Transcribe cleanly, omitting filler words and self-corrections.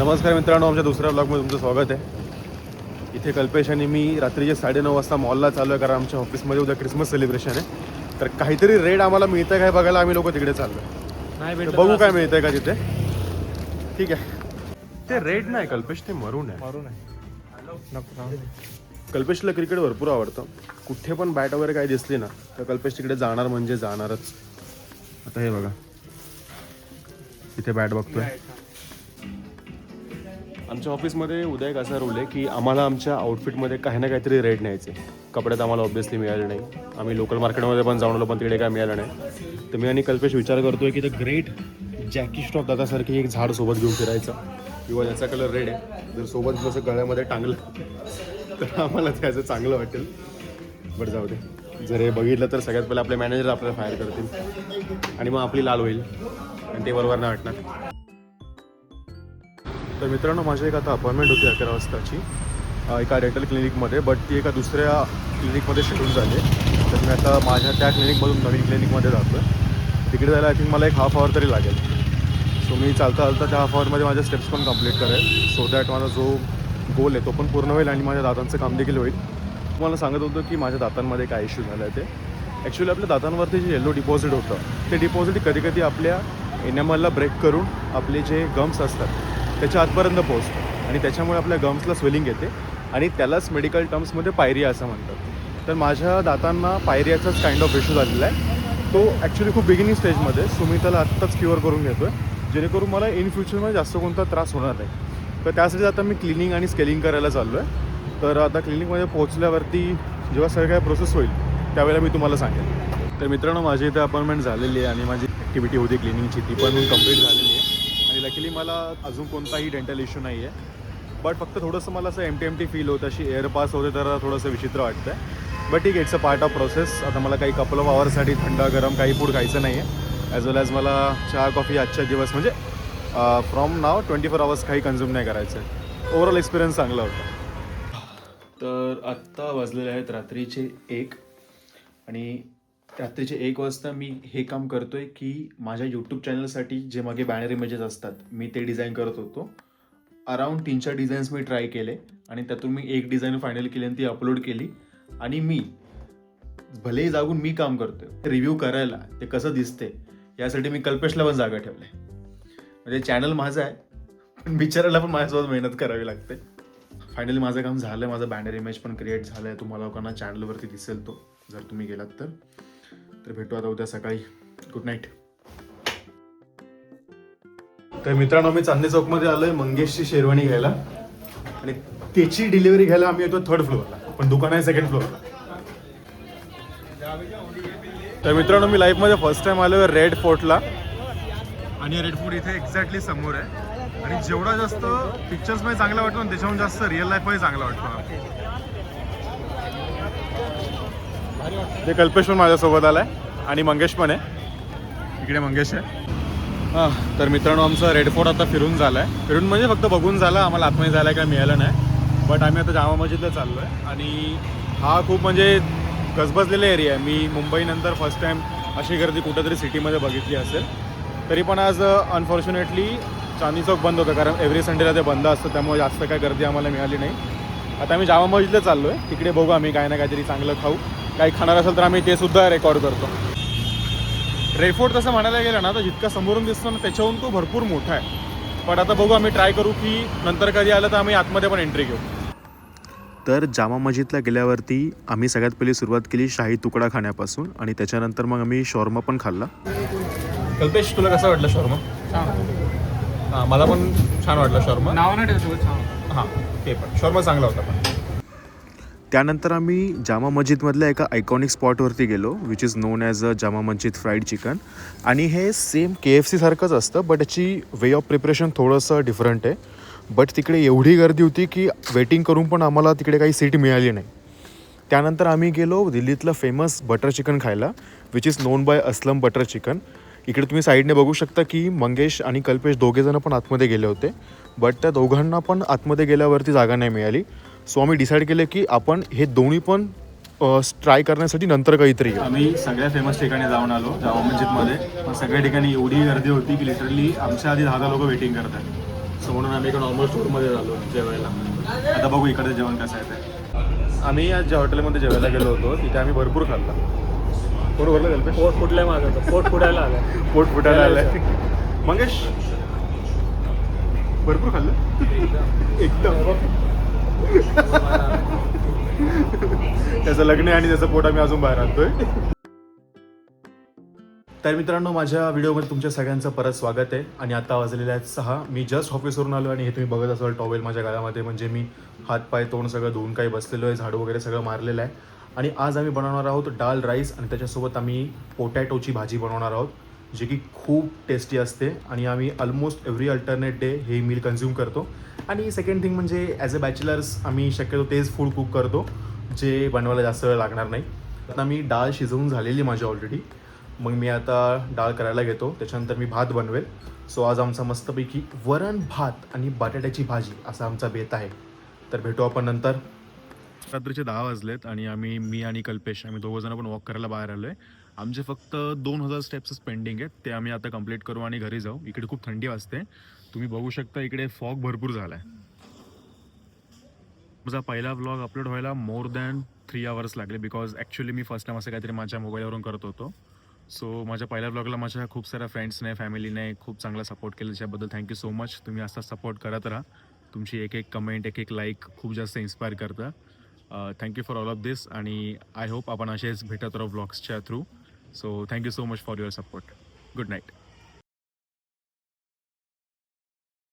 नमस्कार मित्रांनो, आमच्या दुसऱ्या ब्लॉगमध्ये तुमचं स्वागत आहे. इथे कल्पेश आणि मी रात्रीचे 9:30 वाजता मॉलला चाललो आहे, कारण आमच्या ऑफिसमध्ये उद्या क्रिसमस सेलिब्रेशन आहे. तर काहीतरी रेड आम्हाला मिळतं काय बघायला आम्ही लोक तिकडे चाललो. नाही बघू काय मिळतंय का तिथे. ठीक आहे. ते रेड नाही कल्पेश, ते मरून आहे. कल्पेशला क्रिकेट भरपूर आवडतं. कुठे पण बॅट वगैरे काही दिसली ना तर कल्पेश तिकडे जाणार म्हणजे जाणारच. आता हे बघा, इथे बॅट बघतोय. आमच्या ऑफिसमध्ये उद्या एक असा रूल आहे की आम्हाला आमच्या आउटफिटमध्ये काही ना काहीतरी रेड न्यायचे. कपड्यात आम्हाला ऑब्व्हियसली मिळाले नाही. आम्ही लोकल मार्केटमध्ये पण जाऊन आलो, पण तिकडे काय मिळालं नाही. तर मी आणि कल्पेश विचार करतोय की द ग्रेट जॅकी श्रॉफ दादासारखी एक झाड सोबत घेऊन फिरायचं, किंवा ज्याचा कलर रेड आहे जर सोबत जसं गळ्यामध्ये टांगलं तर आम्हाला त्याचं चांगलं वाटेल. बरं जाऊ दे, जर हे बघितलं तर सगळ्यात पहिले आपले मॅनेजर आपल्याला फायर करतील आणि मग आपली लाल होईल आणि ते बरोबर नाही वाटणार. तर मित्रांनो, माझी एक आता अपॉइंटमेंट होती 11 वाजताची एका डेंटल क्लिनिकमध्ये, बट ती एका दुसऱ्या क्लिनिकमध्ये शेड्यूल झाली. तर मी आता माझ्या त्या क्लिनिकमधून नवीन क्लिनिकमध्ये जातो आहे. तिकडे जायला आय थिंक मला एक हाफ आवर तरी लागेल. सो मी चालता त्या हाफ आवरमध्ये माझ्या स्टेप्स पण कंप्लीट करेल, सो दॅट माझा जो गोल आहे तो पण पूर्ण होईल आणि माझ्या दातांचं काम देखील होईल. तुम्हाला सांगत होतो की माझ्या दातांमध्ये काय इश्यू झाला आहे. ते ॲक्च्युली आपल्या दातांवरती जे येलो डिपॉझिट होतं ते डिपॉझिट कधी कधी आपल्या एनॅमलला ब्रेक करून आपले जे गम्स असतात त्याच्या आतपर्यंत पोहोचतं आणि त्याच्यामुळे आपल्या गम्सला स्वेलिंग येते आणि त्यालाच मेडिकल टर्म्समध्ये पायरिया असं म्हणतात. तर माझ्या दातांना पायरियाचाच काइंड ऑफ इश्यू झालेला आहे. तो ॲक्च्युली खूप बिगिनिंग स्टेजमध्ये, सो मी त्याला आत्ताच क्युअर करून घेतो आहे, जेणेकरून मला इन फ्युचरमध्ये जास्त कोणता त्रास होणार नाही. तर त्यासाठी आता मी क्लिनिंग आणि स्केलिंग करायला चाललो आहे. तर आता क्लिनिकमध्ये पोहोचल्यावरती जेव्हा सगळं काय प्रोसेस होईल त्यावेळेला मी तुम्हाला सांगेन. तर मित्रांनो, माझी इथे अपॉइंटमेंट झालेली आहे आणि माझी ॲक्टिव्हिटी होती क्लिनिंगची, ती पण कंप्लीट झालेली आहे. आणि लकीली मला अजून कोणताही डेंटल इश्यू नाही आहे. बट फक्त थोडंसं मला असं एमटी फील होतं, अशी एअर पास होते, तर थोडंसं विचित्र वाटतं आहे. बट ठीक आहे, it's a part of process. आता मला काही कपल ऑफ आवर्ससाठी थंड गरम काही फूड खायचं नाही आहे. ॲज वेल ॲज मला चहा कॉफी आजच्या दिवस म्हणजे फ्रॉम नाव 24 आवर्स काही कन्झ्युम नाही करायचं आहे. ओव्हरऑल एक्सपिरियन्स चांगला होता. तर आत्ता वाजलेले आहेत रात्रीचे 1 आणि रात्रीचे 1 वाजता मी हे काम करतो आहे की माझ्या यूट्यूब चॅनलसाठी जे मागे बॅनर इमेजेस असतात मी ते डिझाईन करत होतो. अराऊंड 3-4 डिझाईन्स मी ट्राय केले आणि त्यातून मी एक डिझाईन फायनल केली आणि ती अपलोड केली. आणि मी भलेही जागून मी काम करतोय, रिव्ह्यू करायला ते कसं दिसते यासाठी मी कल्पेशला पण जागा ठेवले. म्हणजे चॅनल माझं आहे पण बिचारायला पण माझ्यासोबत मेहनत करावी लागते. फायनली माझं काम झालं आहे. माझं बॅनर इमेज पण क्रिएट झालं आहे. तुम्हाला लोकांना चॅनलवरती दिसेल तो, जर तुम्ही गेलात तर भेटू आता उद्या सकाळी. Good night. तर मित्रांनो, मी चांदणी चौकमध्ये आलो आहे मंगेशची शेरवानी घ्यायला आणि त्याची डिलिव्हरी घ्यायला आम्ही येतो 3rd फ्लोअरला, पण दुकान आहे 2nd फ्लोअरला. तर मित्रांनो, मी लाईफमध्ये फर्स्ट टाइम आलो आहे रेड फोर्टला आणि रेड फोर्ट इथे एक्झॅक्टली समोर आहे. आणि जेवढा जास्त पिक्चर्समध्ये चांगला वाटतो ना त्याच्याहून जास्त रिअल लाईफमध्ये चांगला वाटतो. ते कल्पेश पण माझ्यासोबत आला आहे आणि मंगेश पण आहे. इकडे मंगेश आहे. तर मित्रांनो, आमचा रेड फोर्ट आता फिरून झाला आहे. फिरून म्हणजे फक्त बघून झाला, आम्हाला आतमध्ये जायला काय मिळालं नाही. बट आम्ही आता जामा मस्जिदला चाललो आहे आणि हा खूप म्हणजे गजबजलेला एरिया आहे. मी मुंबईनंतर फर्स्ट टाईम अशी गर्दी कुठंतरी सिटीमध्ये बघितली असेल. तरी पण आज अनफॉर्च्युनेटली चांदणी चौक बंद होतं, कारण एव्हरी संडेला ते बंद असतं, त्यामुळे जास्त काय गर्दी आम्हाला मिळाली नाही. आता आम्ही जामा मस्जिदला चाललो आहे. तिकडे बघू आम्ही काय ना काहीतरी चांगलं खाऊ. काही खाणार असेल तर आम्ही ते सुद्धा रेकॉर्ड करतो. रेड फोर्ट तसं म्हणायला गेलं ना तर जितका समोरून दिसतो ना त्याच्याहून तो भरपूर मोठा आहे. पण आता बघू, आम्ही ट्राय करू की नंतर कधी आलं तर आम्ही आतमध्ये पण एंट्री घेऊ. तर जामा मस्जिदला गेल्यावरती आम्ही सगळ्यात पहिली सुरुवात केली शाही तुकडा खाण्यापासून आणि त्याच्यानंतर मग आम्ही शॉर्मा पण खाल्ला. कल्पेश, तुला कसं वाटलं शॉर्मा? हां, मला पण छान वाटलं शॉर्मा. नाव नाही छान. हां, ते पण शॉर्मा चांगला होता. पण त्यानंतर आम्ही जामा मस्जिदमधल्या एका आयकॉनिक स्पॉटवरती गेलो, which is known as a Jama Masjid fried chicken. आणि हे सेम KFC सारखंच असतं, बट याची वे ऑफ प्रिपरेशन थोडंसं डिफरंट आहे. बट तिकडे एवढी गर्दी होती की वेटिंग करून पण आम्हाला तिकडे काही सीट मिळाली नाही. त्यानंतर आम्ही गेलो दिल्लीतलं फेमस बटर चिकन खायला, which is known by Aslam butter chicken. इकडे तुम्ही साईडने बघू शकता की मंगेश आणि कल्पेश दोघेजणं पण आतमध्ये गेले होते, बट त्या दोघांना पण आतमध्ये गेल्यावरती जागा नाही मिळाली. सो आम्ही डिसाईड केलं की आपण हे दोन्ही पण ट्राय करण्यासाठी नंतर काहीतरी. आम्ही सगळ्या फेमस ठिकाणी जाऊन आलो जामा मस्जिदमध्ये, पण सगळ्या ठिकाणी एवढी गर्दी होती की लिटरली आमच्या आधी 10 लोक वेटिंग करतात. सो म्हणून आम्ही एका नॉर्मल स्टोरमध्ये झालो जेवायला. आता बघू इकडे जेवण कसं आहे ते. आम्ही आज ज्या हॉटेलमध्ये जेवायला गेलो होतो तिथे आम्ही भरपूर खाल्ला. पोट भरलं गेलं, पोट फुटलंय माझं, पोट फुटायला आलं. पोट फुटायला आलंय. मंगेश भरपूर खाल्लं एकदम. त्याचं लग्न आहे आणि त्याचं पोट आम्ही अजून बाहेर आणतोय. तर मित्रांनो, माझ्या व्हिडिओमध्ये तुमच्या सगळ्यांचं परत स्वागत आहे. आणि आता वाजलेले आहेत 6. मी जस्ट ऑफिसवरून आलो आणि हे तुम्ही बघत असाल टॉवेल माझ्या गळ्यामध्ये, म्हणजे मी हातपाय तोंड सगळं धुवून काही बसलेलो आहे, झाडू वगैरे सगळं मारलेलं आहे. आणि आज आम्ही बनवणार आहोत डाल राईस आणि त्याच्यासोबत आम्ही पोटॅटोची भाजी बनवणार आहोत, जी की खूप टेस्टी असते. आणि आम्ही ऑलमोस्ट एव्हरी अल्टरनेट डे हे मील कन्झ्यूम करतो. आणि सेकंड थिंग म्हणजे ॲज अ बॅचलर्स आम्ही शक्यतो तेच फूड कुक करतो, जे बनवायला जास्त वेळ लागणार नाही. आता मी डाळ शिजवून झालेली माझी ऑलरेडी. मग मी आता डाळ करायला घेतो, त्याच्यानंतर मी भात बनवेल. सो आज आमचा मस्तपैकी वरण भात आणि बटाट्याची भाजी असा आमचा बेत आहे. तर भेटू आपण नंतर. रात्रीचे 10 वाजलेत आणि मी आणि कल्पेश आम्ही दोघंजणं पण वॉक करायला बाहेर आलो आहे. आमचे फक्त 2000 स्टेप्सच पेंडिंग आहेत, ते आम्ही आता कंप्लीट करू आणि घरी जाऊ. इकडे खूप थंडी वाजते, तुम्ही बघू शकता इकडे फॉग भरपूर झाला आहे. माझा पहिला व्लॉग अपलोड व्हायला मोर दॅन 3 आवर्स लागले, because actually me first time असं काहीतरी माझ्या मोबाईलवरून करत होतो. सो माझ्या पहिल्या ब्लॉगला माझ्या खूप साऱ्या फ्रेंड्सने फॅमिलीने खूप चांगला सपोर्ट केला, त्याच्याबद्दल थँक्यू सो मच. तुम्ही असा सपोर्ट करत राहा. तुमची एक एक कमेंट, एक एक लाईक खूप जास्त इन्स्पायर करतं. Thank you for all of this आणि आय होप आपण असेच भेटत राहू ब्लॉग्सच्या through. So thank you so much for your support. Good night.